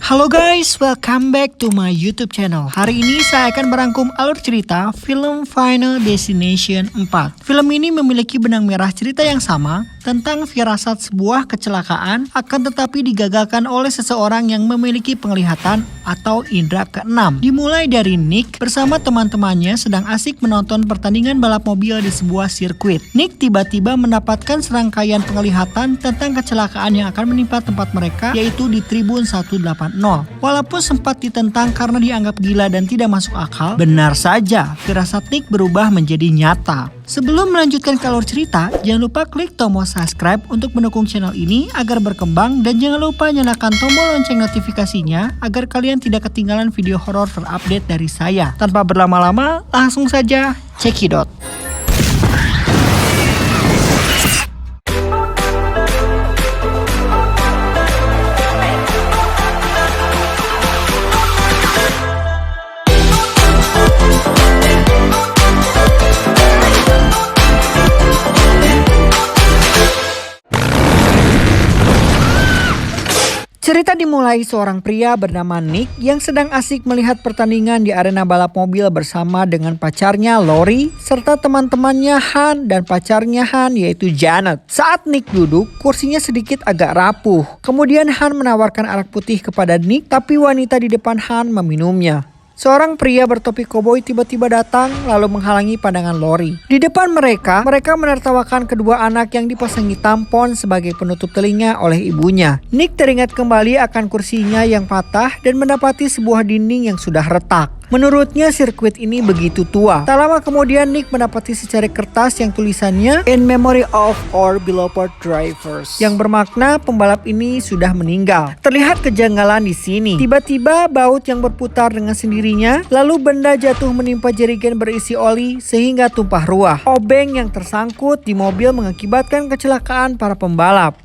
Halo guys, welcome back to my YouTube channel. Hari ini saya akan merangkum alur cerita film Final Destination 4. Film ini memiliki benang merah cerita yang sama tentang firasat sebuah kecelakaan akan tetapi digagalkan oleh seseorang yang memiliki penglihatan atau indera keenam. Dimulai dari Nick bersama teman-temannya sedang asik menonton pertandingan balap mobil di sebuah sirkuit. Nick tiba-tiba mendapatkan serangkaian penglihatan tentang kecelakaan yang akan menimpa tempat mereka, yaitu di Tribun 180. Walaupun sempat ditentang karena dianggap gila dan tidak masuk akal, benar saja firasat Nick berubah menjadi nyata. Sebelum melanjutkan ke alur cerita, jangan lupa klik tombol subscribe untuk mendukung channel ini agar berkembang, dan jangan lupa nyalakan tombol lonceng notifikasinya agar kalian tidak ketinggalan video horor terupdate dari saya. Tanpa berlama-lama, langsung saja cekidot. Cerita dimulai seorang pria bernama Nick yang sedang asik melihat pertandingan di arena balap mobil bersama dengan pacarnya Lori serta teman-temannya Han dan pacarnya Han yaitu Janet. Saat Nick duduk, kursinya sedikit agak rapuh. Kemudian Han menawarkan arak putih kepada Nick, tapi wanita di depan Han meminumnya. Seorang pria bertopi koboi tiba-tiba datang lalu menghalangi pandangan Lori. Di depan mereka menertawakan kedua anak yang dipasangi tampon sebagai penutup telinga oleh ibunya. Nick teringat kembali akan kursinya yang patah dan mendapati sebuah dinding yang sudah retak. Menurutnya sirkuit ini begitu tua. Tak lama kemudian Nick mendapati secari kertas yang tulisannya "In memory of our beloved drivers", yang bermakna pembalap ini sudah meninggal. Terlihat kejanggalan di sini. Tiba-tiba baut yang berputar dengan sendirinya, lalu benda jatuh menimpa jerigen berisi oli sehingga tumpah ruah. Obeng yang tersangkut di mobil mengakibatkan kecelakaan para pembalap.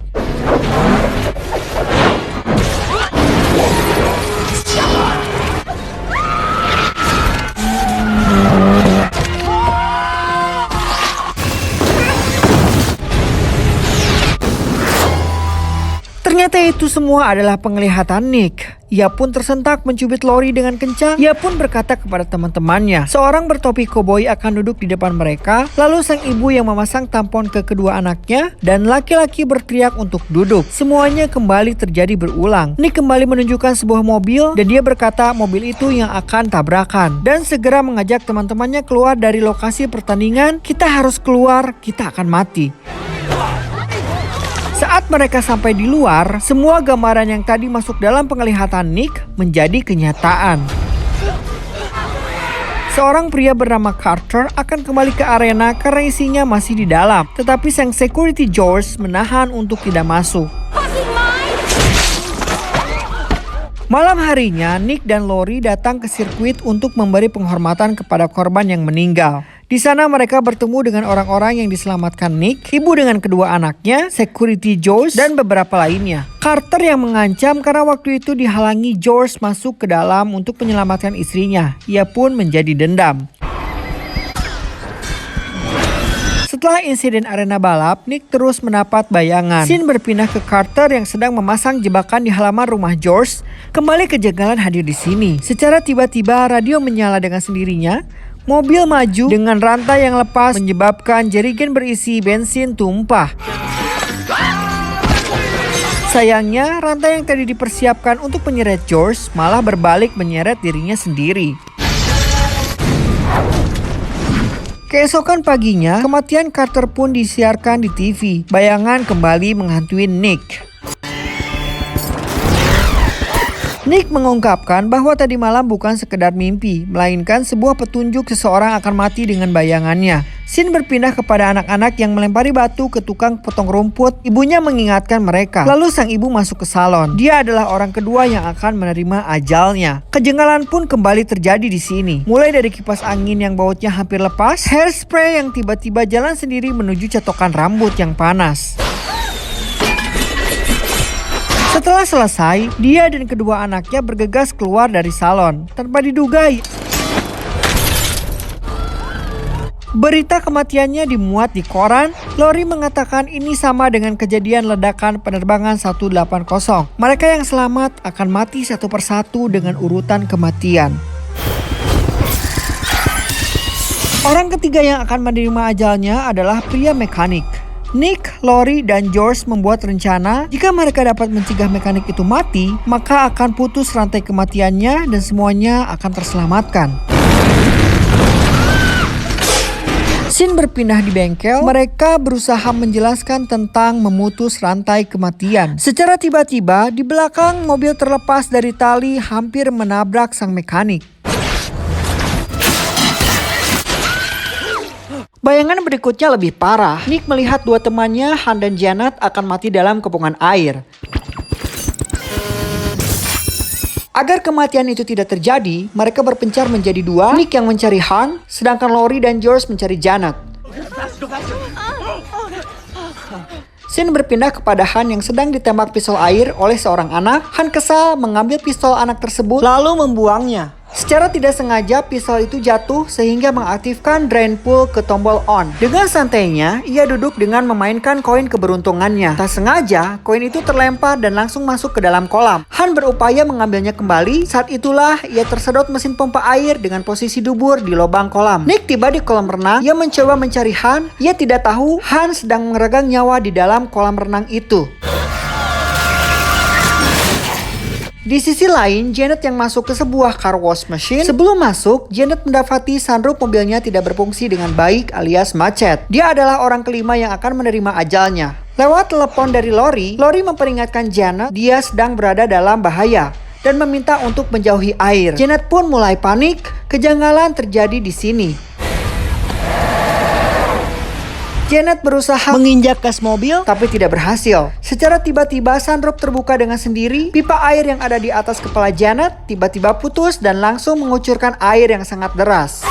Ternyata itu semua adalah penglihatan Nick. Ia pun tersentak mencubit Lori dengan kencang. Ia pun berkata kepada teman-temannya, seorang bertopi koboi akan duduk di depan mereka. Lalu sang ibu yang memasang tampon ke kedua anaknya dan laki-laki berteriak untuk duduk. Semuanya kembali terjadi berulang. Nick kembali menunjukkan sebuah mobil dan dia berkata mobil itu yang akan tabrakan. Dan segera mengajak teman-temannya keluar dari lokasi pertandingan. Kita harus keluar, kita akan mati. Saat mereka sampai di luar, semua gambaran yang tadi masuk dalam penglihatan Nick menjadi kenyataan. Seorang pria bernama Carter akan kembali ke arena karena isinya masih di dalam. Tetapi sang security George menahan untuk tidak masuk. Malam harinya, Nick dan Lori datang ke sirkuit untuk memberi penghormatan kepada korban yang meninggal. Di sana mereka bertemu dengan orang-orang yang diselamatkan Nick, ibu dengan kedua anaknya, security George, dan beberapa lainnya. Carter yang mengancam karena waktu itu dihalangi George masuk ke dalam untuk menyelamatkan istrinya. Ia pun menjadi dendam. Setelah insiden arena balap, Nick terus mendapat bayangan. Scene berpindah ke Carter yang sedang memasang jebakan di halaman rumah George. Kembali kejanggalan hadir di sini. Secara tiba-tiba radio menyala dengan sendirinya. Mobil maju dengan rantai yang lepas menyebabkan jerigen berisi bensin tumpah. Sayangnya, rantai yang tadi dipersiapkan untuk menyeret George malah berbalik menyeret dirinya sendiri. Keesokan paginya, kematian Carter pun disiarkan di TV. Bayangan kembali menghantui Nick. Nick mengungkapkan bahwa tadi malam bukan sekedar mimpi, melainkan sebuah petunjuk seseorang akan mati dengan bayangannya. Scene berpindah kepada anak-anak yang melempari batu ke tukang potong rumput. Ibunya mengingatkan mereka. Lalu sang ibu masuk ke salon. Dia adalah orang kedua yang akan menerima ajalnya. Kejanggalan pun kembali terjadi di sini. Mulai dari kipas angin yang bautnya hampir lepas, hairspray yang tiba-tiba jalan sendiri menuju catokan rambut yang panas. Setelah selesai, dia dan kedua anaknya bergegas keluar dari salon. Tanpa diduga, Berita kematiannya dimuat di koran. Lori mengatakan ini sama dengan kejadian ledakan penerbangan 180. Mereka yang selamat akan mati satu persatu dengan urutan kematian. Orang ketiga yang akan menerima ajalnya adalah pria mekanik. Nick, Lori, dan George membuat rencana jika mereka dapat mencegah mekanik itu mati, maka akan putus rantai kematiannya dan semuanya akan terselamatkan. Scene berpindah di bengkel, mereka berusaha menjelaskan tentang memutus rantai kematian. Secara tiba-tiba, di belakang mobil terlepas dari tali hampir menabrak sang mekanik. Bayangan berikutnya lebih parah. Nick melihat dua temannya, Han dan Janet, akan mati dalam kepungan air. Agar kematian itu tidak terjadi, mereka berpencar menjadi dua. Nick yang mencari Han, sedangkan Lori dan George mencari Janet. Scene berpindah kepada Han yang sedang ditembak pistol air oleh seorang anak. Han kesal mengambil pistol anak tersebut lalu membuangnya. Secara tidak sengaja pistol itu jatuh sehingga mengaktifkan drain pull ke tombol on. Dengan santainya, ia duduk dengan memainkan koin keberuntungannya. Tak sengaja, koin itu terlempar dan langsung masuk ke dalam kolam. Han berupaya mengambilnya kembali. Saat itulah ia tersedot mesin pompa air dengan posisi dubur di lubang kolam. Nick tiba di kolam renang. Ia mencoba mencari Han. Ia tidak tahu Han sedang meregang nyawa di dalam kolam renang itu. Di sisi lain, Janet yang masuk ke sebuah car wash machine. Sebelum masuk, Janet mendapati sunroof mobilnya tidak berfungsi dengan baik alias macet. Dia adalah orang kelima yang akan menerima ajalnya. Lewat telepon dari Lori memperingatkan Janet dia sedang berada dalam bahaya dan meminta untuk menjauhi air. Janet pun mulai panik. Kejanggalan terjadi di sini. Janet berusaha menginjak gas mobil tapi tidak berhasil. Secara tiba-tiba sunroof terbuka dengan sendiri. Pipa air yang ada di atas kepala Janet tiba-tiba putus dan langsung mengucurkan air yang sangat deras.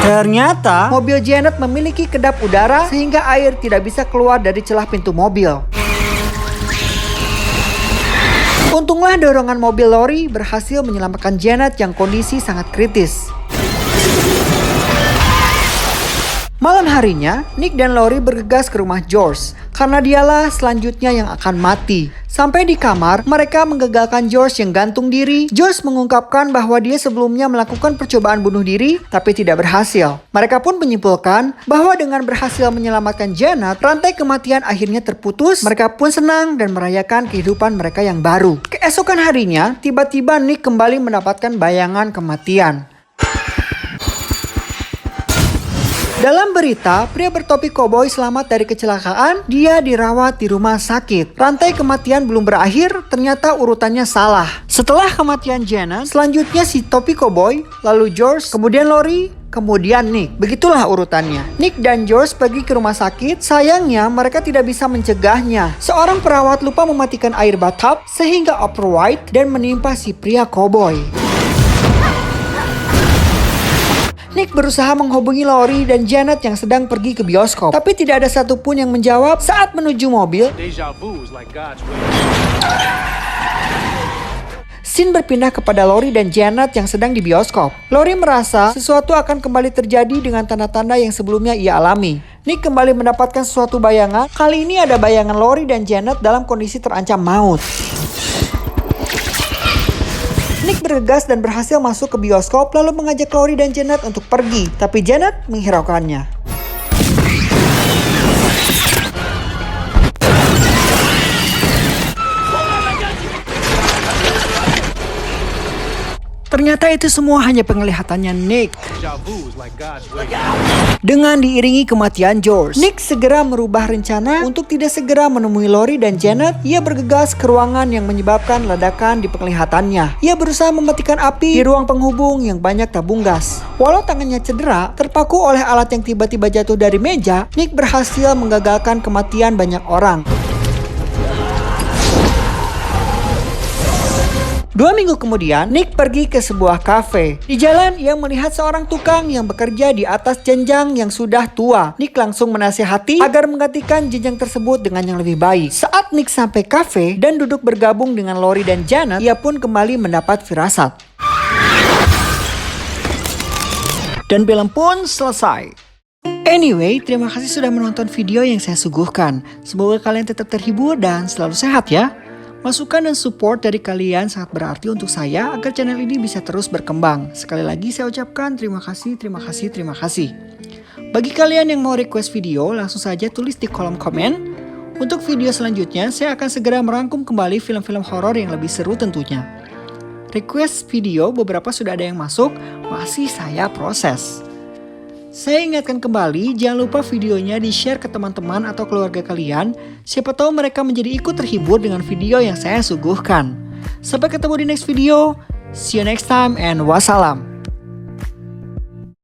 Ternyata mobil Janet memiliki kedap udara sehingga air tidak bisa keluar dari celah pintu mobil. Untunglah dorongan mobil Lori berhasil menyelamatkan Janet yang kondisi sangat kritis. Malam harinya, Nick dan Lori bergegas ke rumah George, karena dialah selanjutnya yang akan mati. Sampai di kamar, mereka menggagalkan George yang gantung diri. George mengungkapkan bahwa dia sebelumnya melakukan percobaan bunuh diri, tapi tidak berhasil. Mereka pun menyimpulkan bahwa dengan berhasil menyelamatkan Janet, rantai kematian akhirnya terputus. Mereka pun senang dan merayakan kehidupan mereka yang baru. Keesokan harinya, tiba-tiba Nick kembali mendapatkan bayangan kematian. Dalam berita, pria bertopi koboi selamat dari kecelakaan. Dia dirawat di rumah sakit. Rantai kematian belum berakhir, ternyata urutannya salah. Setelah kematian Janet, selanjutnya si topi koboi, lalu George, kemudian Lori, kemudian Nick. Begitulah urutannya. Nick dan George pergi ke rumah sakit. Sayangnya mereka tidak bisa mencegahnya. Seorang perawat lupa mematikan air bathtub sehingga override dan menimpa si pria koboi. Nick berusaha menghubungi Lori dan Janet yang sedang pergi ke bioskop, tapi tidak ada satupun yang menjawab. Saat menuju mobil, scene berpindah kepada Lori dan Janet yang sedang di bioskop. Lori merasa sesuatu akan kembali terjadi dengan tanda-tanda yang sebelumnya ia alami. Nick kembali mendapatkan sesuatu bayangan. Kali ini ada bayangan Lori dan Janet dalam kondisi terancam maut. Nick bergegas dan berhasil masuk ke bioskop lalu mengajak Lori dan Janet untuk pergi, tapi Janet menghiraukannya. Ternyata itu semua hanya penglihatannya Nick. Dengan diiringi kematian George, Nick segera merubah rencana untuk tidak segera menemui Lori dan Janet. Ia bergegas ke ruangan yang menyebabkan ledakan di penglihatannya. Ia berusaha mematikan api di ruang penghubung yang banyak tabung gas. Walau tangannya cedera, terpaku oleh alat yang tiba-tiba jatuh dari meja, Nick berhasil menggagalkan kematian banyak orang. 2 minggu kemudian, Nick pergi ke sebuah kafe. Di jalan, ia melihat seorang tukang yang bekerja di atas jenjang yang sudah tua. Nick langsung menasihati agar menggantikan jenjang tersebut dengan yang lebih baik. Saat Nick sampai kafe dan duduk bergabung dengan Lori dan Janet, ia pun kembali mendapat firasat. Dan film pun selesai. Anyway, terima kasih sudah menonton video yang saya suguhkan. Semoga kalian tetap terhibur dan selalu sehat ya. Masukan dan support dari kalian sangat berarti untuk saya agar channel ini bisa terus berkembang. Sekali lagi saya ucapkan terima kasih, terima kasih, terima kasih. Bagi kalian yang mau request video, langsung saja tulis di kolom komen. Untuk video selanjutnya, saya akan segera merangkum kembali film-film horor yang lebih seru tentunya. Request video beberapa sudah ada yang masuk, masih saya proses. Saya ingatkan kembali, jangan lupa videonya di-share ke teman-teman atau keluarga kalian. Siapa tahu mereka menjadi ikut terhibur dengan video yang saya suguhkan. Sampai ketemu di next video. See you next time and wassalam.